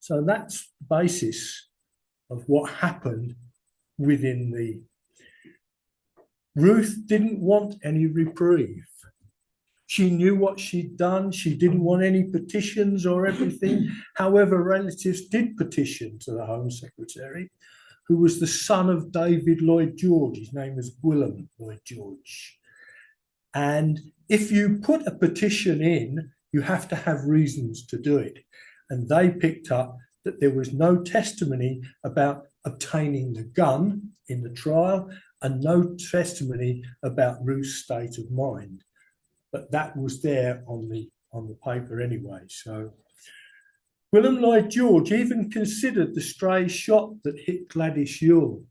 So that's the basis of what happened within the... Ruth didn't want any reprieve. She knew what she'd done. She didn't want any petitions or everything. However, relatives did petition to the Home Secretary, who was the son of David Lloyd George. His name was Willem Lloyd George. And if you put a petition in, you have to have reasons to do it. And they picked up that there was no testimony about obtaining the gun in the trial and no testimony about Ruth's state of mind. But that was there on the paper anyway. So Willem Lloyd George even considered the stray shot that hit Gladys Ewell,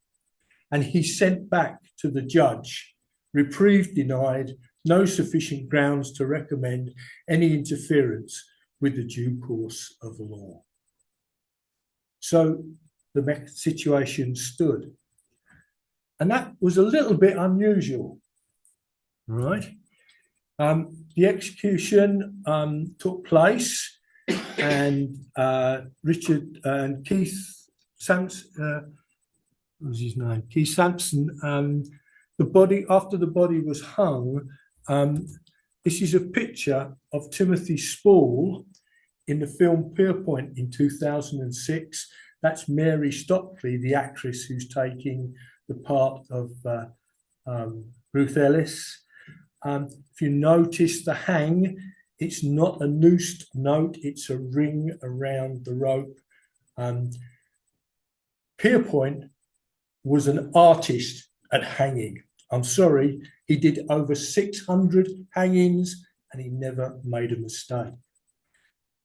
and he sent back to the judge, reprieve denied, no sufficient grounds to recommend any interference with the due course of the law. So the situation stood. And that was a little bit unusual, right? The execution took place, and Richard and Keith Sampson, what was his name? Keith Sampson, the body, after the body was hung, this is a picture of Timothy Spall in the film Pierpoint in 2006. That's Mary Stockley, the actress who's taking the part of Ruth Ellis. If you notice the hang, it's not a noosed note, it's a ring around the rope. Pierpoint was an artist at hanging. I'm sorry, he did over 600 hangings and he never made a mistake.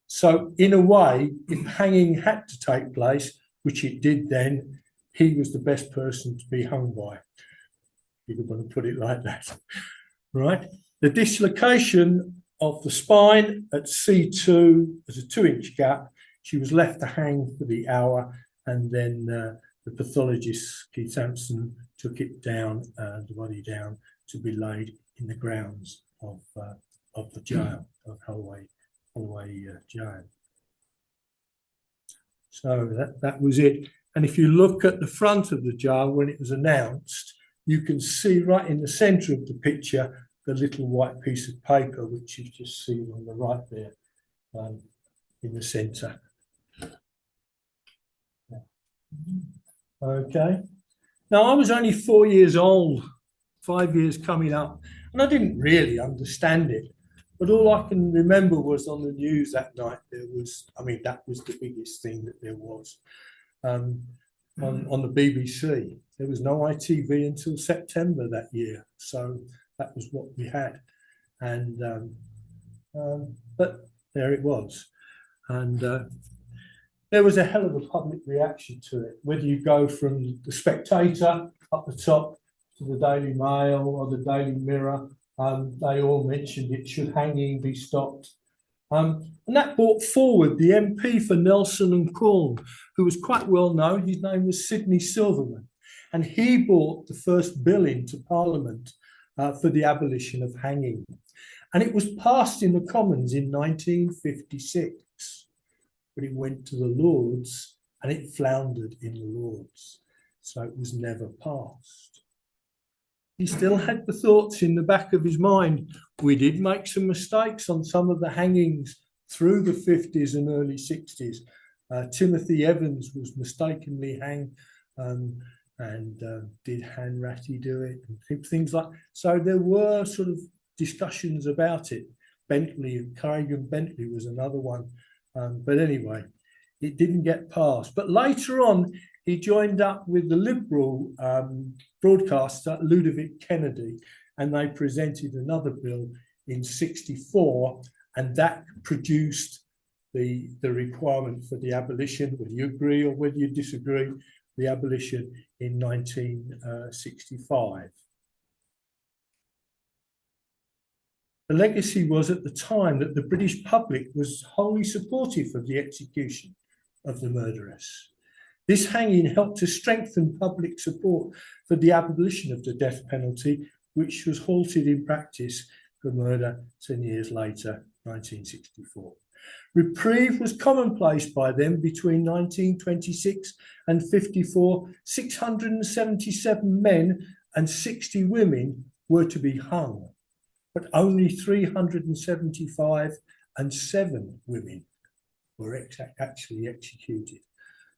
So in a way, if hanging had to take place, which it did then, he was the best person to be hung by. You could want to put it like that, right? The dislocation of the spine at C2 was a 2-inch gap. She was left to hang for the hour, and then the pathologist, Keith Sampson, took it down, the body down, to be laid in the grounds of the jail, of Holloway Jail. So that was it. And if you look at the front of the jail when it was announced, you can see right in the centre of the picture the little white piece of paper, which you've just seen on the right there, in the centre. Okay. Now, I was only 4 years old, 5 years coming up, and I didn't really understand it. But all I can remember was on the news that night, there was, I mean, that was the biggest thing that there was on the BBC. There was no ITV until September that year. So that was what we had. And, but there it was. And there was a hell of a public reaction to it, whether you go from the Spectator up the top to the Daily Mail or the Daily Mirror. They all mentioned it, should hanging be stopped. And that brought forward the MP for Nelson and Corn, who was quite well known. His name was Sidney Silverman. And he brought the first bill into Parliament for the abolition of hanging. And it was passed in the Commons in 1956. But it went to the Lords and it floundered in the Lords. So it was never passed. He still had the thoughts in the back of his mind. We did make some mistakes on some of the hangings through the 50s and early 60s. Timothy Evans was mistakenly hanged and did Hanratty do it? And things like that. So there were sort of discussions about it. Bentley, Craig and Bentley was another one. But anyway, it didn't get passed. But later on, he joined up with the Liberal broadcaster, Ludovic Kennedy, and they presented another bill in '64, and that produced the requirement for the abolition, whether you agree or whether you disagree, the abolition in 1965. The legacy was at the time that the British public was wholly supportive of the execution of the murderess. This hanging helped to strengthen public support for the abolition of the death penalty, which was halted in practice for murder 10 years later, 1964. Reprieve was commonplace by then. Between 1926 and 54, 677 men and 60 women were to be hung, but only 375 and 7 women were actually executed.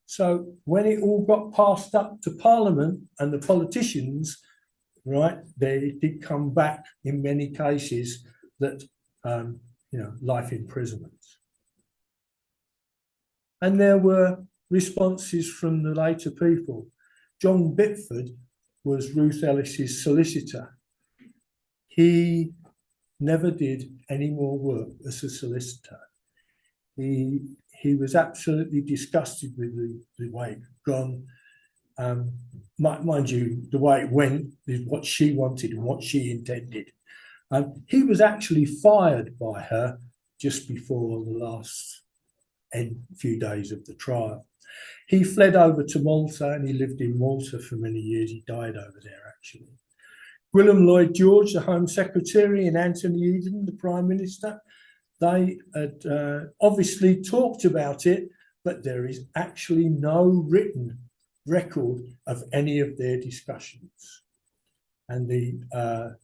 So when it all got passed up to Parliament and the politicians, right, they did come back in many cases that, life imprisonment. And there were responses from the later people. John Bitford was Ruth Ellis's solicitor. He never did any more work as a solicitor. He was absolutely disgusted with the way it had gone. Mind you, the way it went is what she wanted and what she intended. He was actually fired by her just before the last few days of the trial. He fled over to Malta and he lived in Malta for many years. He died over there, actually. Gwilym Lloyd George, the Home Secretary, and Anthony Eden, the Prime Minister, they had obviously talked about it, but there is actually no written record of any of their discussions. And the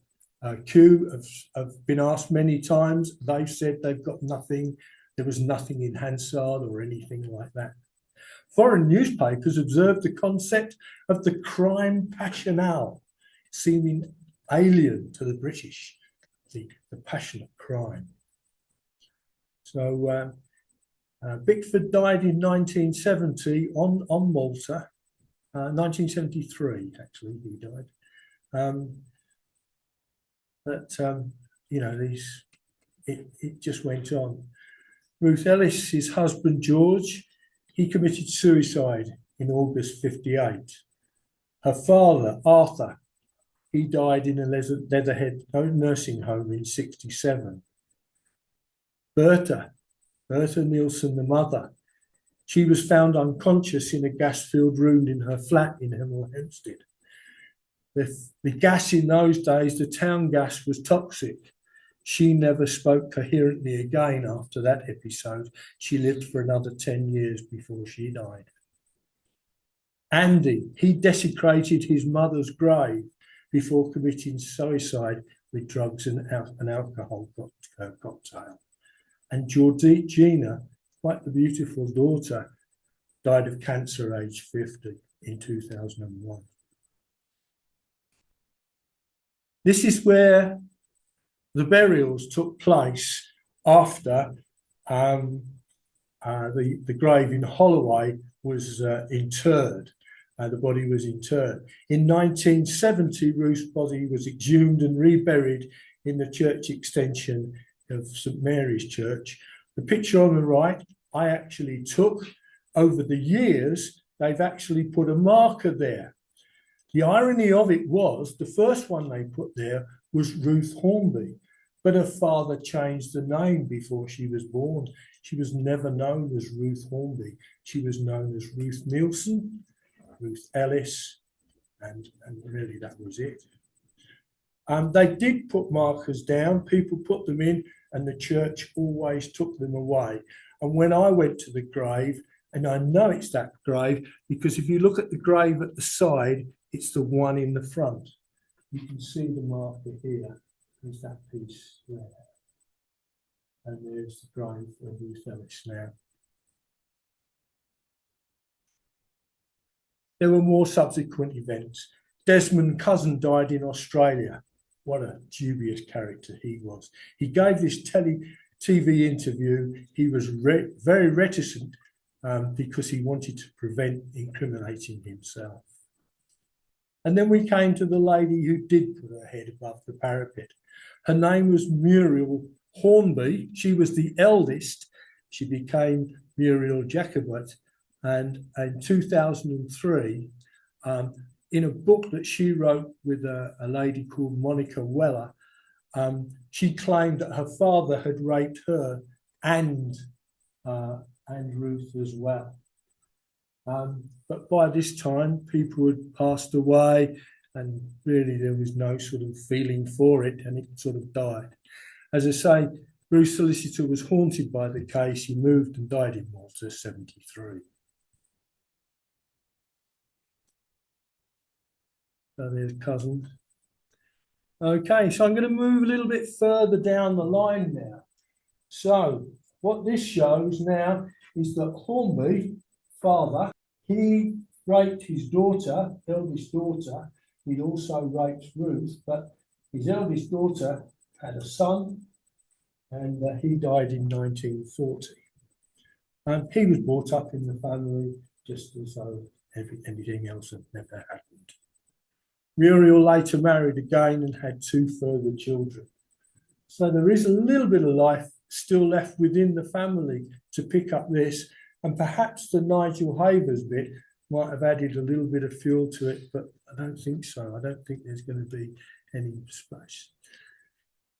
Q have been asked many times. They've said they've got nothing. There was nothing in Hansard or anything like that. Foreign newspapers observed the concept of the crime passionnel, seeming alien to the British, the passionate crime. So Bickford died in 1970 on Malta, 1973 actually he died. It just went on. Ruth Ellis, his husband George, he committed suicide in August 58. Her father, Arthur, he died in a Leatherhead nursing home in 67. Bertha Nielsen, the mother, she was found unconscious in a gas-filled room in her flat in Hemel Hempstead. The gas in those days, the town gas, was toxic. She never spoke coherently again after that episode. She lived for another 10 years before she died. Andy, he desecrated his mother's grave before committing suicide with drugs and an alcohol cocktail. And Georgina, quite the beautiful daughter, died of cancer aged 50 in 2001. This is where the burials took place after the grave in Holloway was interred. The body was interred. In 1970, Ruth's body was exhumed and reburied in the church extension of St Mary's Church. The picture on the right, I actually took. Over the years, they've actually put a marker there. The irony of it was, the first one they put there was Ruth Hornby, but her father changed the name before she was born. She was never known as Ruth Hornby. She was known as Ruth Nielsen, Ruth Ellis, and really that was it. They did put markers down. People put them in, and the church always took them away. And when I went to the grave, and I know it's that grave, because if you look at the grave at the side, it's the one in the front. You can see the marker here. There's that piece there. And there's the grave of Ruth Ellis now. There were more subsequent events. Desmond Cousin died in Australia. What a dubious character he was. He gave this TV interview. He was very reticent because he wanted to prevent incriminating himself. And then we came to the lady who did put her head above the parapet. Her name was Muriel Hornby. She was the eldest. She became Muriel Jacobet. And in 2003, in a book that she wrote with a lady called Monica Weller, she claimed that her father had raped her and Ruth as well. But by this time, people had passed away, and really there was no sort of feeling for it, and it sort of died. As I say, Bruce's solicitor was haunted by the case. He moved and died in Malta, 73. So there's cousin. Okay, so I'm going to move a little bit further down the line now. So what this shows now is that Hornby, father, he raped his daughter, eldest daughter. He'd also raped Ruth, but his eldest daughter had a son, and he died in 1940. He was brought up in the family just as though anything else had never happened. Muriel later married again and had 2 further children. So there is a little bit of life still left within the family to pick up this, and perhaps the Nigel Havers bit might have added a little bit of fuel to it, but I don't think so. I don't think there's going to be any space.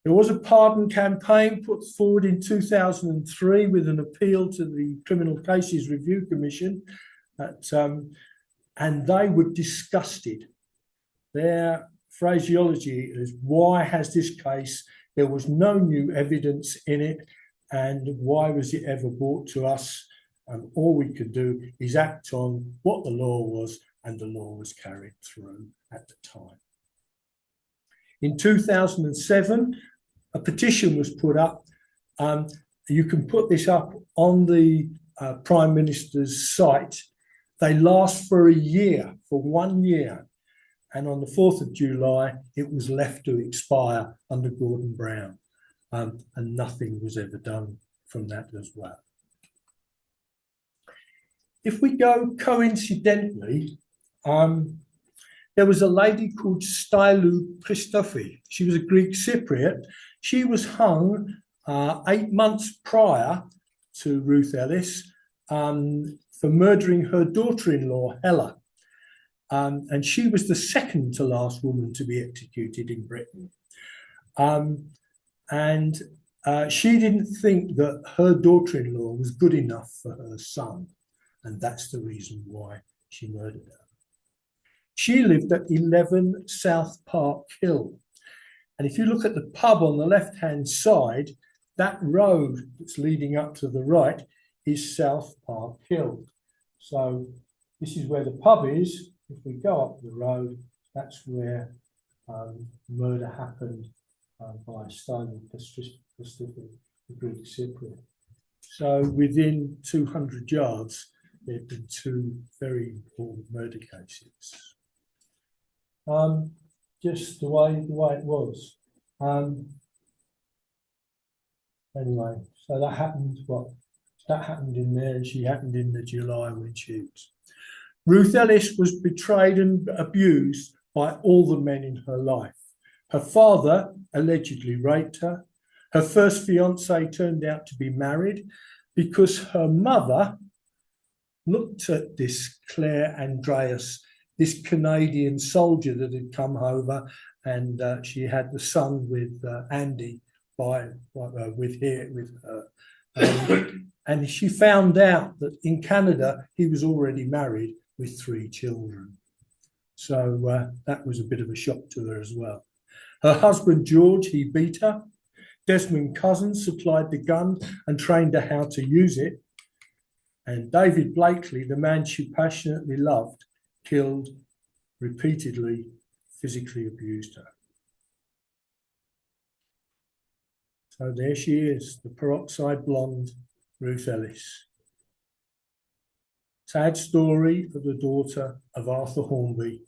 There was a pardon campaign put forward in 2003 with an appeal to the Criminal Cases Review Commission, and they were disgusted. Their phraseology is, why has this case, there was no new evidence in it, and why was it ever brought to us? And all we could do is act on what the law was, and the law was carried through at the time. In 2007, a petition was put up. You can put this up on the Prime Minister's site. They last for a year, for 1 year. And on the 4th of July, it was left to expire under Gordon Brown. And nothing was ever done from that as well. If we go coincidentally, there was a lady called Stylu Christofi. She was a Greek Cypriot. She was hung 8 months prior to Ruth Ellis for murdering her daughter-in-law, Hella. And she was the second to last woman to be executed in Britain. She didn't think that her daughter-in-law was good enough for her son. And that's the reason why she murdered her. She lived at 11 South Park Hill. And if you look at the pub on the left-hand side, that road that's leading up to the right is South Park Hill. So this is where the pub is. If we go up the road, that's where murder happened by Stylu Christofi, the Greek Cypriot. So within 200 yards, there have been 2 very important murder cases. Just the way it was. Anyway, so that happened. That happened in there, and she happened in the July when she was. Ruth Ellis was betrayed and abused by all the men in her life. Her father allegedly raped her. Her first fiance turned out to be married because her mother looked at this Claire Andreas, this Canadian soldier that had come over, and she had the son with Andy with her. And she found out that in Canada, he was already married with 3 children. So that was a bit of a shock to her as well. Her husband, George, he beat her. Desmond Cousins supplied the gun and trained her how to use it. And David Blakely, the man she passionately loved, killed, repeatedly, physically abused her. So there she is, the peroxide blonde Ruth Ellis. Sad story of the daughter of Arthur Hornby.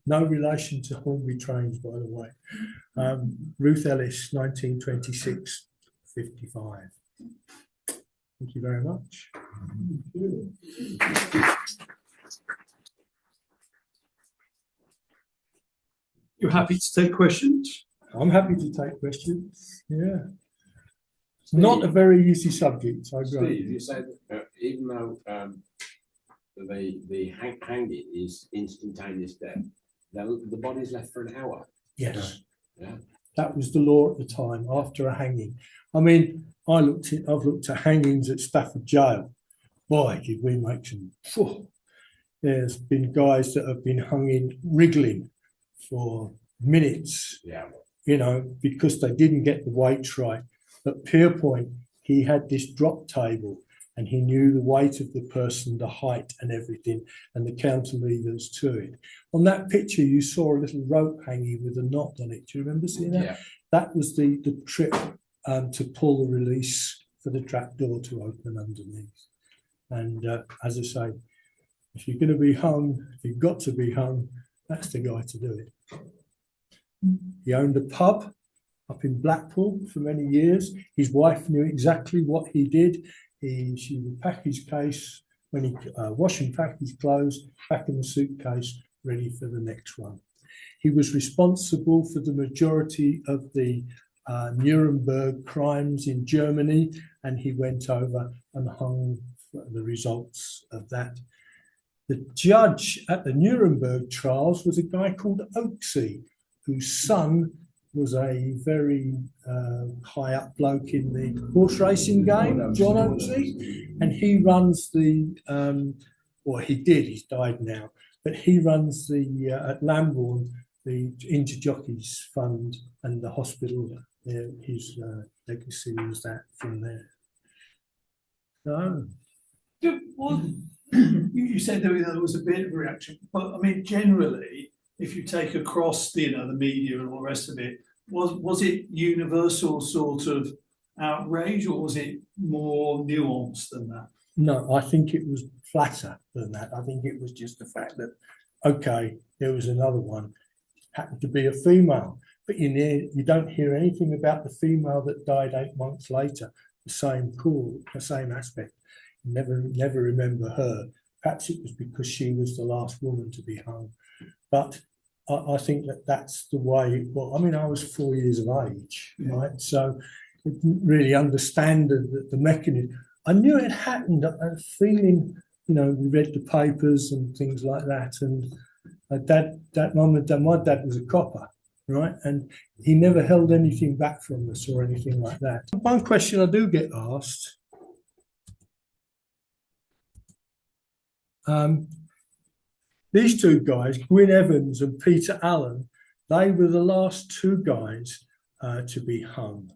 No relation to Hornby Trains, by the way. Ruth Ellis, 1926, 55. Thank you very much. Thank you. You're happy to take questions? I'm happy to take questions. Yeah. Steve, not a very easy subject. I agree. Steve, you said even though the hanging is instantaneous death, the body's left for an hour. Yes. Yeah. That was the law at the time, after a hanging. I mean, I've looked at hangings at Stafford Jail. Boy, did we make some. There's been guys that have been hung in wriggling for minutes, Yeah. you know, because they didn't get the weights right. At Pierpoint, he had this drop table and he knew the weight of the person, the height and everything, and the counterlevers to it. On that picture, you saw a little rope hanging with a knot on it. Do you remember seeing that? Yeah. That was the trip to pull the release for the trap door to open underneath. And as I say, if you're going to be hung, if you've got to be hung, that's the guy to do it. He owned a pub up in Blackpool for many years. His wife knew exactly what he did. She would pack his case when he wash and pack his clothes back in the suitcase, ready for the next one. He was responsible for the majority of the Nuremberg crimes in Germany, and he went over and hung for the results of that. The judge at the Nuremberg trials was a guy called Oaksey, whose son was a very high up bloke in the horse racing game, John Oaksey, and he runs the, well, he did, he's died now, but he runs the, at Lambourne, the Interjockeys Fund and the hospital. His legacy was that from there. So, You said there was a bit of a reaction, but I mean, generally, if you take across the, the media and all the rest of it, was it universal sort of outrage, or was it more nuanced than that? no, I think it was flatter than that. I think it was just the fact that, okay, there was another one, happened to be a female, but you don't hear anything about the female that died 8 months later, the same call, the same aspect. Never remember her. Perhaps it was because she was the last woman to be hung. But I think that's the way. Well, I mean, I was 4 years of age, right? So I didn't really understand the mechanism. I knew it happened. I had a feeling, we read the papers and things like that. And my dad was a copper, right? And he never held anything back from us or anything like that. One question I do get asked. These two guys, Gwyn Evans and Peter Allen, they were the last two guys to be hung.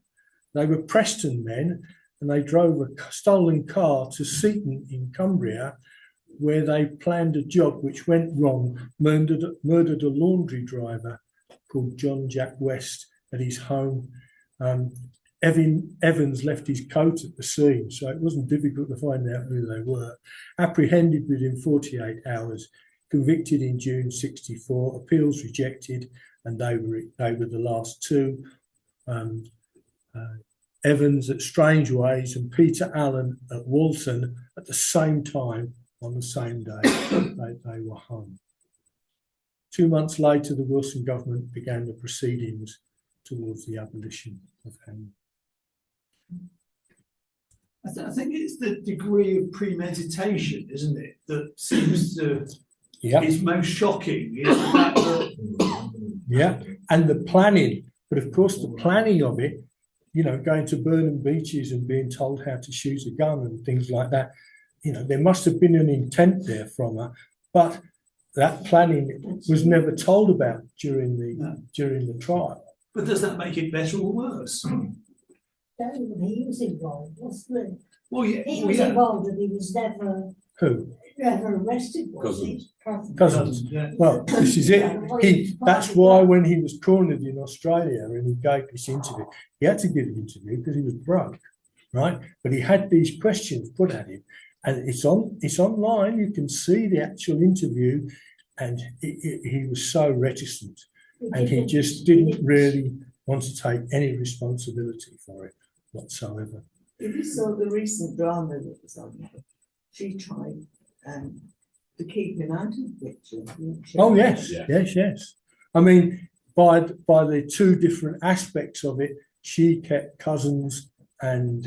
They were Preston men, and they drove a stolen car to Seaton in Cumbria, where they planned a job which went wrong, murdered a laundry driver called John Jack West at his home. Evans left his coat at the scene, so it wasn't difficult to find out who they were. Apprehended within 48 hours, convicted in June '64, appeals rejected, and they were the last two. Evans at Strangeways and Peter Allen at Walton at the same time on the same day. They were hung. 2 months later, the Wilson government began the proceedings towards the abolition of hanging. I think it's the degree of premeditation, isn't it, that seems to is most shocking. Is the fact that and the planning, but of course the planning of it, going to Burnham Beaches and being told how to shoot a gun and things like that, there must have been an intent there from her, but that planning was never told about during the trial. But does that make it better or worse? He was involved, wasn't he? Well, yeah, He was involved, and he was never arrested, was he? Cousins. Yeah. Well, this is it. That's why when he was cornered in Australia and he gave this interview, he had to give an interview because he was broke, right? But he had these questions put at him, and it's online. You can see the actual interview, and he was so reticent, and he just didn't really want to take any responsibility for it whatsoever. If you saw the recent drama that was on, she tried to keep him out of the picture. Oh yes. I mean, by the two different aspects of it, she kept Cousins and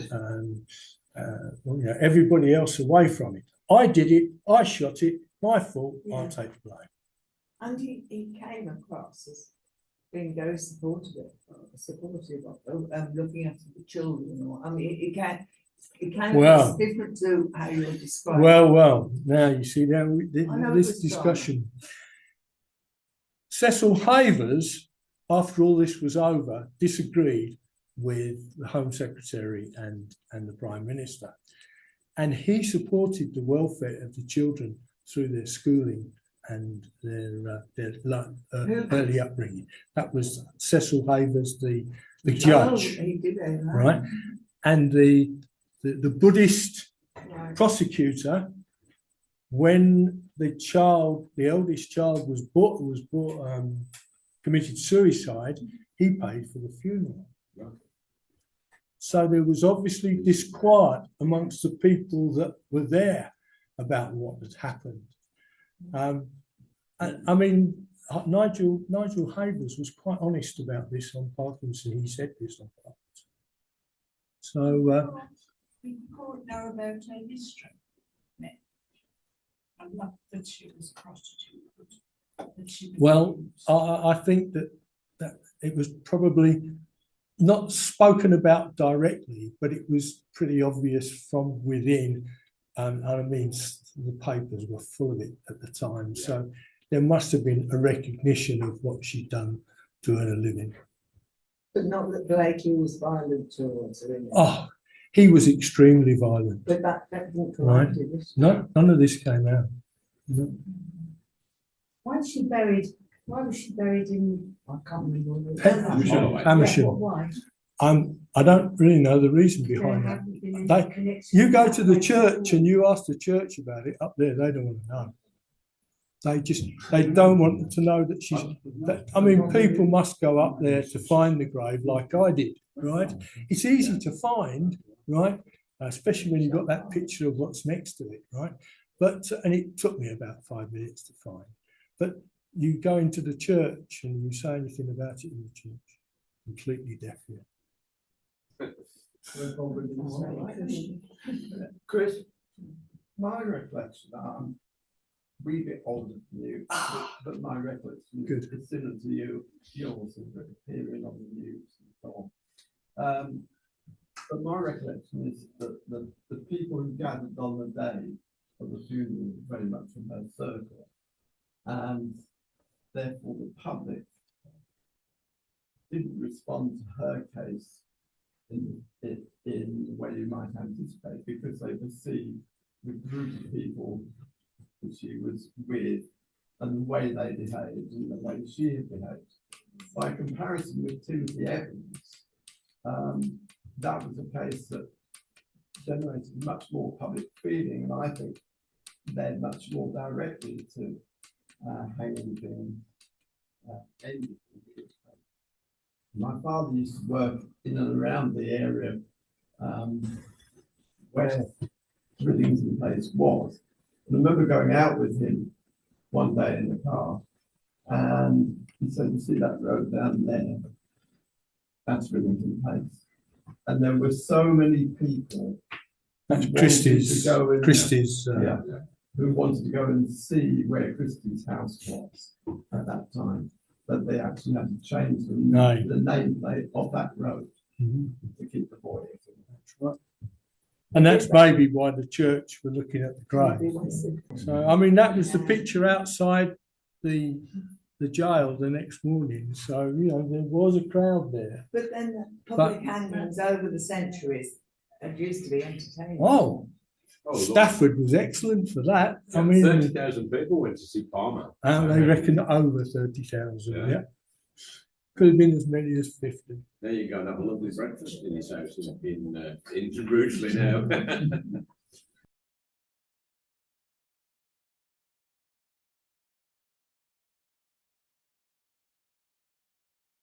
everybody else away from it. I did it. I shot it. My fault. I'll take the blame. And he came across as being very supportive of looking after the children. I mean, it came across different to how you're describing. Well. Now you see this discussion. Cecil Havers, after all this was over, disagreed with the Home Secretary and the Prime Minister. And he supported the welfare of the children through their schooling and their early upbringing. That was Cecil Havers, the judge, He did that. right? And the Buddhist Right. prosecutor, when the eldest child committed suicide, he paid for the funeral. Right. So there was obviously disquiet amongst the people that were there about what had happened. I mean, Nigel Havers was quite honest about this on Parkinson. He said this on Parkinson. So We could know about her history. And not that she was a prostitute, but that she was. well, used. I think that it was probably not spoken about directly, but it was pretty obvious from within. And I mean, the papers were full of it at the time. So there must have been a recognition of what she'd done to earn a living. But not that Blakely was violent towards her. innit? Oh, he was extremely violent. But that didn't come Right. out, did it? No, none of this came out. No. Why was she buried in? I can't remember. what it Pem- was. Amersham. Yeah, why? I don't really know the reason There behind that. haven't been any They- connection You go with to that the way church and before. you ask the church about it up there, they don't want to know. They don't want to know that she's, I mean, people must go up there to find the grave like I did, right? It's easy to find, right? Especially when you've got that picture of what's next to it, right? But, and it took me about 5 minutes to find. But you go into the church and you say anything about it in the church, completely deaf ear. Chris, my recollection, we bit older than you, but my recollection Good. is similar to you, yours is appearing on the news and so on. But my recollection is that the people who gathered on the day of the funeral were very much in her circle. And therefore the public didn't respond to her case in the way you might anticipate, because they perceived the group of people that she was with and the way they behaved and the way she had behaved. By comparison with Timothy Evans, that was a case that generated much more public feeling, and I think led much more directly to hanging being ended. My father used to work in and around the area where Rillington Place was. And I remember going out with him one day in the car, and he said, "You see that road down there? That's Rillington Place." And there were so many people. That's who wanted Christie's, to go in there. Christie's, Yeah, who wanted to go and see where Christie's house was at that time, that they actually had to change the nameplate of that road Mhm. to keep the boy. That's right. And that's maybe why the church were looking at the grave. So, I mean, that was the picture outside the jail the next morning. So, you know, there was a crowd there. But then the public hangings over the centuries had used to be entertaining. Oh, Stafford was excellent for that. I mean, 30,000 people went to see Palmer. they reckon over 30,000, Yeah. yeah. Could have been as many as 50. There you go, and have a lovely breakfast in his house in Rugeley now.